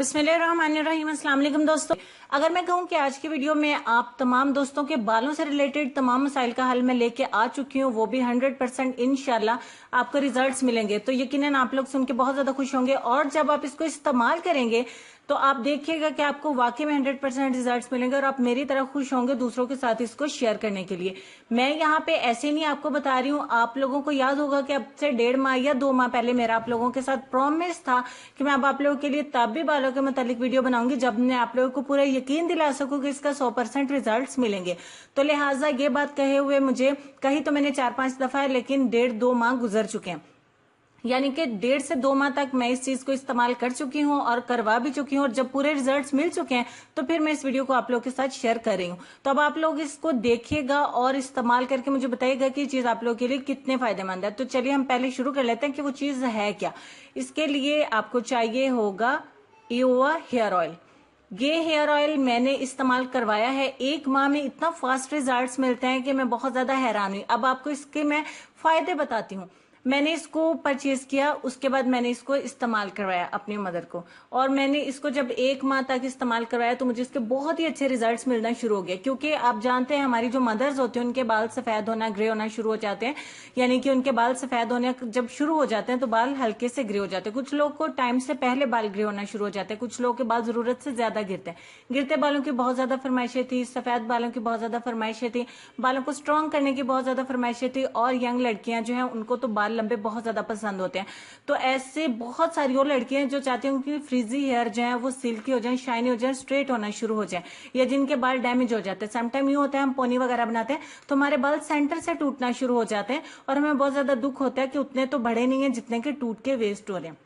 बिस्मिल्लाहिर्रहमानिर्रहीम। अस्सलाम वालेकुम दोस्तों, अगर मैं कहूं कि आज की वीडियो में आप तमाम दोस्तों के बालों से रिलेटेड तमाम मसाइल का हल मैं लेके आ चुकी हूं, वो भी 100% इंशाल्लाह आपको रिजल्ट्स मिलेंगे। तो यकीनन आप लोग सुन के बहुत ज्यादा खुश होंगे और जब आप इसको इस्तेमाल करेंगे तो आप देखिएगा कि आपको वाकई में 100% रिजल्ट्स मिलेंगे और आप मेरी तरह खुश होंगे दूसरों के साथ इसको शेयर करने के लिए। मैं यहाँ पे ऐसे नहीं आपको बता रही हूँ, आप लोगों को याद होगा कि अब से 1.5 माह या 2 माह पहले मेरा आप लोगों के साथ प्रॉमिस था कि मैं अब आप लोगों के लिए तब भी बालों के मुतालिक वीडियो बनाऊंगी जब मैं आप लोगों को पूरा यकीन दिला सकूं कि इसका 100% रिजल्ट्स मिलेंगे। तो लिहाजा ये बात कहे हुए मुझे कही तो मैंने 4-5 दफा है, लेकिन 1.5-2 माह गुजर चुके हैं, यानी कि 1.5 से 2 माह तक मैं इस चीज को इस्तेमाल कर चुकी हूँ और करवा भी चुकी हूँ। और जब पूरे रिजल्ट्स मिल चुके हैं तो फिर मैं इस वीडियो को आप लोगों के साथ शेयर कर रही हूँ। तो अब आप लोग इसको देखिएगा और इस्तेमाल करके मुझे बताइएगा कि ये चीज आप लोगों के लिए कितने फायदेमंद है। तो चलिए हम पहले शुरू कर लेते हैं कि वो चीज है क्या। इसके लिए आपको चाहिए होगा ईओआ हेयर ऑयल। ये हेयर ऑयल मैंने इस्तेमाल करवाया है, 1 माह में इतना फास्ट रिजल्ट्स मिलते हैं कि मैं बहुत ज्यादा हैरान हुई। अब आपको इसके मैं फायदे बताती हूँ। मैंने इसको परचेज किया, उसके बाद मैंने इसको इस्तेमाल करवाया अपनी मदर को, और मैंने इसको जब 1 माह तक इस्तेमाल करवाया तो मुझे इसके बहुत ही अच्छे रिजल्ट्स मिलना शुरू हो गए। क्योंकि आप जानते हैं हमारी जो मदर्स होती हैं उनके बाल सफेद होना, ग्रे होना शुरू हो जाते हैं, यानी कि उनके बाल सफेद होने जब शुरू हो जाते हैं तो बाल हल्के से ग्रे हो जाते हैं। कुछ लोग को टाइम से पहले बाल ग्रे होना शुरू हो जाते हैं, कुछ लोगों के बाल जरूरत से ज्यादा गिरते हैं। गिरते बालों की बहुत ज्यादा फरमाइशें थी, सफेद बालों की बहुत ज्यादा फरमाइशें थी, बालों को स्ट्रॉन्ग करने की बहुत ज्यादा फरमाइशें थी, और यंग लड़कियां जो है उनको तो बाल लंबे बहुत ज्यादा पसंद होते हैं। तो ऐसे बहुत सारी और लड़कियां हैं जो चाहती हैं उनकी फ्रीजी हेयर जो है वो सिल्की हो जाए, शाइनी हो जाए, स्ट्रेट होना शुरू हो जाए, या जिनके बाल डैमेज हो जाते हैं। समटाइम यूं होता है हम पोनी वगैरह बनाते हैं तो हमारे बाल सेंटर से टूटना शुरू हो जाते हैं और हमें बहुत ज्यादा दुख होता है कि उतने तो बड़े नहीं है जितने के टूट के वेस्ट हो रहे हैं।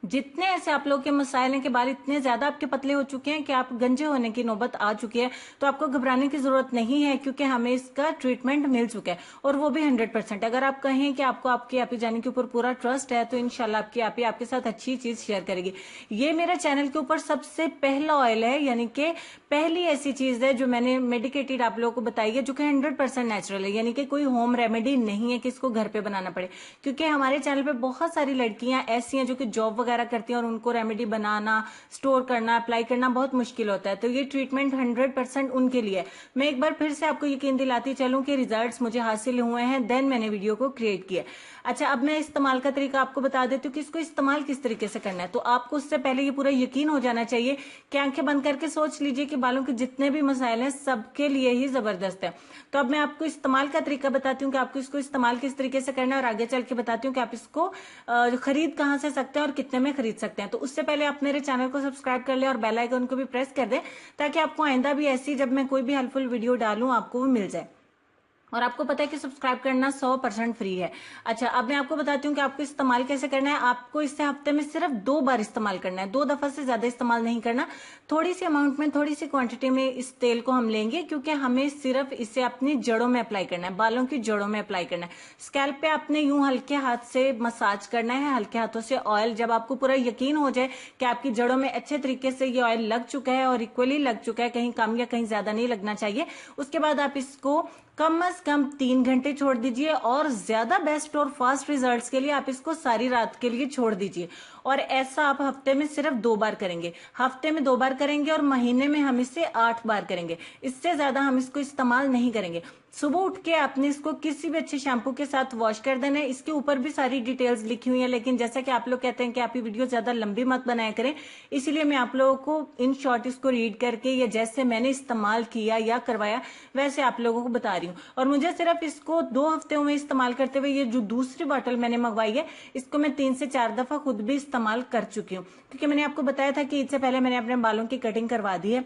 जितने ऐसे आप लोग के मसाइल हैं कि बाल इतने ज्यादा आपके पतले हो चुके हैं कि आप गंजे होने की नौबत आ चुकी है, तो आपको घबराने की जरूरत नहीं है, क्योंकि हमें इसका ट्रीटमेंट मिल चुका है और वो भी 100%। अगर आप कहें कि आपको आपकी आपी जाने के ऊपर पूरा ट्रस्ट है तो इंशाल्लाह आपकी आपी आपके साथ अच्छी चीज शेयर करेगी। ये मेरे चैनल के ऊपर सबसे पहला ऑयल है, यानी कि पहली ऐसी चीज है जो मैंने मेडिकेटेड आप लोगों को बताई है, जो कि 100% नेचुरल है, यानी कि कोई होम रेमेडी नहीं है कि इसको घर पे बनाना पड़े। क्योंकि हमारे चैनल पे बहुत सारी लड़कियां ऐसी हैं जो कि जॉब वगैरह करती हैं और उनको रेमेडी बनाना, स्टोर करना, अप्लाई करना बहुत मुश्किल होता है। तो ये ट्रीटमेंट 100% उनके लिए है। मैं एक बार फिर से आपको यकीन दिलाती चलूं कि रिजल्ट्स मुझे हासिल हुए हैं, देन मैंने वीडियो को क्रिएट किया। अच्छा, अब मैं इस्तेमाल का तरीका आपको बता देती हूँ कि इसको इस्तेमाल किस तरीके से करना है। तो आपको उससे पहले ये पूरा यकीन हो जाना चाहिए कि आंखें बंद करके सोच लीजिए कि बालों के जितने भी मसाइल हैं सबके लिए ही जबरदस्त है। तो अब मैं आपको इस्तेमाल का तरीका बताती हूँ कि आपको इसको इस्तेमाल किस तरीके से करना है, और आगे चल के बताती हूँ कि आप इसको खरीद कहाँ से सकते हैं और कितने में खरीद सकते हैं। तो उससे पहले आप मेरे चैनल को सब्सक्राइब कर ले और बेल आइकन को भी प्रेस कर दें, ताकि आपको आइंदा भी ऐसी जब मैं कोई भी हेल्पफुल वीडियो डालूं आपको वो मिल जाए। और आपको पता है कि सब्सक्राइब करना 100% फ्री है। अच्छा, अब मैं आपको बताती हूँ कि आपको इस्तेमाल कैसे करना है। आपको इसे हफ्ते में सिर्फ 2 बार इस्तेमाल करना है, 2 दफा से ज्यादा इस्तेमाल नहीं करना। थोड़ी सी अमाउंट में, थोड़ी सी क्वांटिटी में इस तेल को हम लेंगे, क्योंकि हमें सिर्फ इसे अपनी जड़ों में अप्लाई करना है, बालों की जड़ों में अप्लाई करना है। स्कैल्प पे आपने यूं हल्के हाथ से मसाज करना है, हल्के हाथों से ऑयल। जब आपको पूरा यकीन हो जाए कि आपकी जड़ों में अच्छे तरीके से ये ऑयल लग चुका है और इक्वली लग चुका है, कहीं कम या कहीं ज्यादा नहीं लगना चाहिए, उसके बाद आप इसको कम से कम 3 घंटे छोड़ दीजिए। और ज्यादा बेस्ट और फास्ट रिजल्ट्स के लिए आप इसको सारी रात के लिए छोड़ दीजिए। और ऐसा आप हफ्ते में सिर्फ 2 बार करेंगे, हफ्ते में 2 बार करेंगे, और महीने में हम इसे 8 बार करेंगे। इससे ज्यादा हम इसको इस्तेमाल नहीं करेंगे। सुबह उठ के आपने इसको किसी भी अच्छे शैम्पू के साथ वॉश कर देना है। इसके ऊपर भी सारी डिटेल्स लिखी हुई है, लेकिन जैसा कि आप लोग कहते हैं कि आप ये वीडियो ज्यादा लंबी मत बनाया करें, इसीलिए मैं आप लोगों को इन शॉर्ट इसको रीड करके, या जैसे मैंने इस्तेमाल किया या करवाया वैसे आप लोगों को बता रही हूँ। और मुझे सिर्फ इसको 2 हफ्ते में इस्तेमाल करते हुए, ये जो दूसरी बॉटल मैंने मंगवाई है इसको मैं 3 से 4 दफा खुद भी इस्तेमाल कर चुकी हूँ, क्योंकि मैंने आपको बताया था कि इससे पहले मैंने अपने बालों की कटिंग करवा दी है।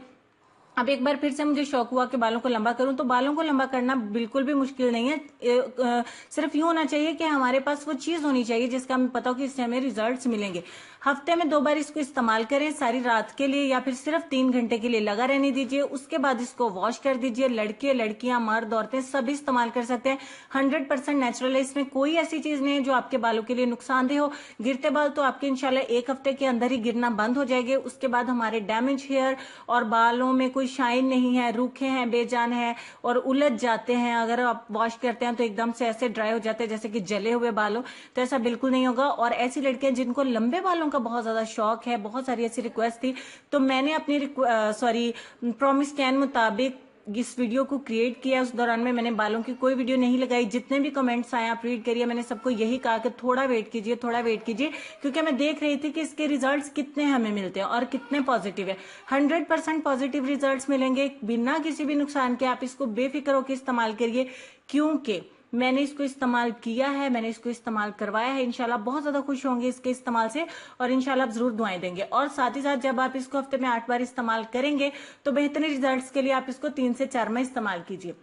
अब एक बार फिर से मुझे शौक हुआ कि बालों को लंबा करूं। तो बालों को लंबा करना बिल्कुल भी मुश्किल नहीं है। सिर्फ यूं होना चाहिए कि हमारे पास वो चीज होनी चाहिए जिसका हमें पता हो कि इससे हमें रिजल्ट्स मिलेंगे। हफ्ते में 2 बार इसको इस्तेमाल करें, सारी रात के लिए या फिर सिर्फ 3 घंटे के लिए लगा रहने दीजिए। उसके बाद इसको वॉश कर दीजिए। लड़के, लड़कियां, मर्द, औरतें सभी इस्तेमाल कर सकते हैं। 100% नेचुरल है, इसमें कोई ऐसी चीज नहीं है जो आपके बालों के लिए नुकसानदेह हो। गिरते बाल तो आपके इंशाल्लाह 1 हफ्ते के अंदर ही गिरना बंद हो जाएंगे। उसके बाद हमारे डैमेज हेयर और बालों में कोई शाइन नहीं है, रूखे हैं, बेजान है और उलझ जाते हैं। अगर आप वॉश करते हैं तो एकदम से ऐसे ड्राई हो जाते हैं जैसे कि जले हुए बालों, तो ऐसा बिल्कुल नहीं होगा। और ऐसी लड़कियां जिनको लंबे बालों का बहुत ज्यादा शौक है, बहुत सारी ऐसी रिक्वेस्ट थी, तो मैंने अपनी प्रॉमिस के मुताबिक इस वीडियो को क्रिएट किया। उस दौरान में मैंने बालों की कोई वीडियो नहीं लगाई। जितने भी कमेंट्स आए आप रीड करिए, मैंने सबको यही कहा कि थोड़ा वेट कीजिए, थोड़ा वेट कीजिए, क्योंकि मैं देख रही थी कि इसके रिजल्ट्स कितने हमें मिलते हैं और कितने पॉजिटिव है। 100% पॉजिटिव रिजल्ट्स मिलेंगे बिना किसी भी नुकसान के। आप इसको बेफिक्र होकर इस्तेमाल करिए, क्योंकि मैंने इसको इस्तेमाल किया है, मैंने इसको इस्तेमाल करवाया है। इंशाल्लाह बहुत ज्यादा खुश होंगे इसके इस्तेमाल से और इंशाल्लाह आप जरूर दुआएं देंगे। और साथ ही साथ जब आप इसको हफ्ते में 8 बार इस्तेमाल करेंगे तो बेहतरीन रिजल्ट्स के लिए आप इसको 3 से 4 माह इस्तेमाल कीजिए।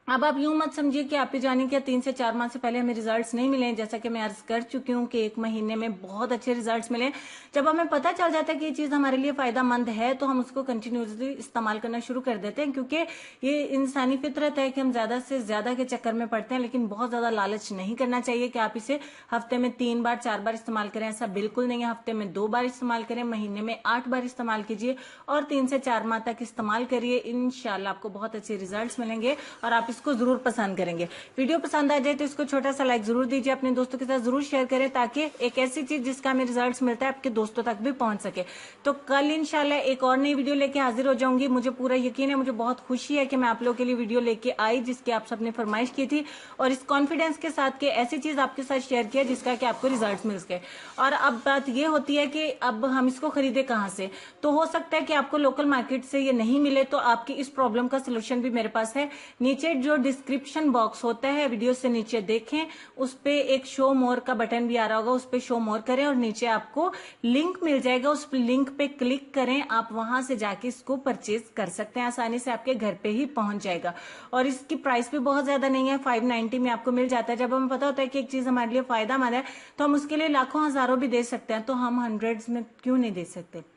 अब आप यूं मत समझिए कि आप ही जाने कि 3 से 4 माह से पहले हमें रिजल्ट्स नहीं मिले। जैसा कि मैं अर्ज कर चुकी हूं कि 1 महीने में बहुत अच्छे रिजल्ट्स मिले। जब हमें पता चल जाता है कि ये चीज हमारे लिए फायदेमंद है तो हम उसको कंटिन्यूसली इस्तेमाल करना शुरू कर देते हैं, क्योंकि ये इंसानी फितरत है कि हम ज्यादा से ज्यादा के चक्कर में पड़ते हैं। लेकिन बहुत ज्यादा लालच नहीं करना चाहिए कि आप इसे हफ्ते में 3 बार 4 बार इस्तेमाल करें, ऐसा बिल्कुल नहीं है। हफ्ते में 2 बार इस्तेमाल करें, महीने में 8 बार इस्तेमाल कीजिए और 3 से 4 माह तक इस्तेमाल करिए। इंशाल्लाह आपको बहुत अच्छे रिजल्ट्स मिलेंगे और आप इसको जरूर पसंद करेंगे। वीडियो पसंद आ जाए तो इसको छोटा सा लाइक जरूर दीजिए, अपने दोस्तों के साथ जरूर शेयर करें, ताकि एक ऐसी चीज जिसका हमें रिजल्ट्स मिलता है आपके दोस्तों तक भी पहुंच सके। तो कल इंशाल्लाह एक और नई वीडियो लेके हाजिर हो जाऊंगी। मुझे पूरा यकीन है, मुझे बहुत खुशी है कि मैं आप लोगों के लिए वीडियो लेके आई जिसकी आप सबने फरमाइश की थी, और इस कॉन्फिडेंस के साथ कि ऐसी चीज आपके साथ शेयर किया जिसका कि आपको रिजल्ट मिल सके। और अब बात ये होती है कि अब हम इसको खरीदे कहां से। तो हो सकता है कि आपको लोकल मार्केट से ये नहीं मिले, तो आपकी इस प्रॉब्लम का सोल्यूशन भी मेरे पास है। नीचे जो डिस्क्रिप्शन बॉक्स होता है वीडियो से नीचे देखें, उस पे एक शो मोर का बटन भी आ रहा होगा, उस पे शो मोर करें और नीचे आपको लिंक मिल जाएगा। उस लिंक पे क्लिक करें, आप वहां से जाके इसको परचेज कर सकते हैं, आसानी से आपके घर पे ही पहुंच जाएगा। और इसकी प्राइस भी बहुत ज्यादा नहीं है, 590 में आपको मिल जाता है। जब हमें पता होता है कि एक चीज हमारे लिए फायदेमंद है तो हम उसके लिए लाखों हजारों भी दे सकते हैं, तो हम हंड्रेड्स में क्यों नहीं दे सकते।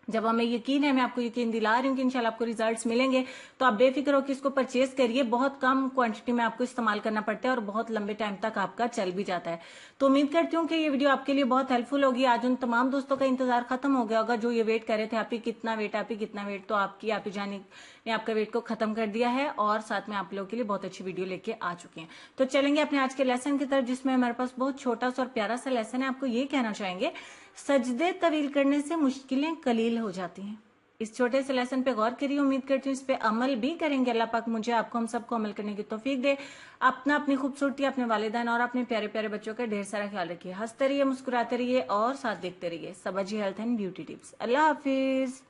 जब हमें यकीन है, मैं आपको यकीन दिला रही हूँ कि इंशाल्लाह आपको रिजल्ट्स मिलेंगे, तो आप बेफिक्र हो कि इसको परचेज करिए। बहुत कम क्वांटिटी में आपको इस्तेमाल करना पड़ता है और बहुत लंबे टाइम तक आपका चल भी जाता है। तो उम्मीद करती हूँ कि ये वीडियो आपके लिए बहुत हेल्पफुल होगी। आज उन तमाम दोस्तों का इंतजार खत्म हो गया होगा जो ये वेट कर रहे थे, आप ही कितना वेट, आप ही कितना वेट। तो आप ही जाने ने आपका वेट को खत्म कर दिया है और साथ में आप लोगों के लिए बहुत अच्छी वीडियो लेके आ चुके हैं। तो चलेंगे अपने आज के लेसन की तरफ, जिसमें हमारे पास बहुत छोटा सा और प्यारा सा लेसन है। आपको ये कहना चाहेंगे, सजदे तवील करने से मुश्किलें कलील हो जाती हैं। इस छोटे से लेसन पे गौर करिए, उम्मीद करती हूँ इस पे अमल भी करेंगे। अल्लाह पाक मुझे, आपको, हम सबको अमल करने की तौफीक दे। अपनी खूबसूरती, अपने वालिदैन और अपने प्यारे प्यारे बच्चों का ढेर सारा ख्याल रखिए। हंसते रहिए, मुस्कुराते रहिए और साथ देखते रहिए सबाजी हेल्थ एंड ब्यूटी टिप्स। अल्लाह हाफिज।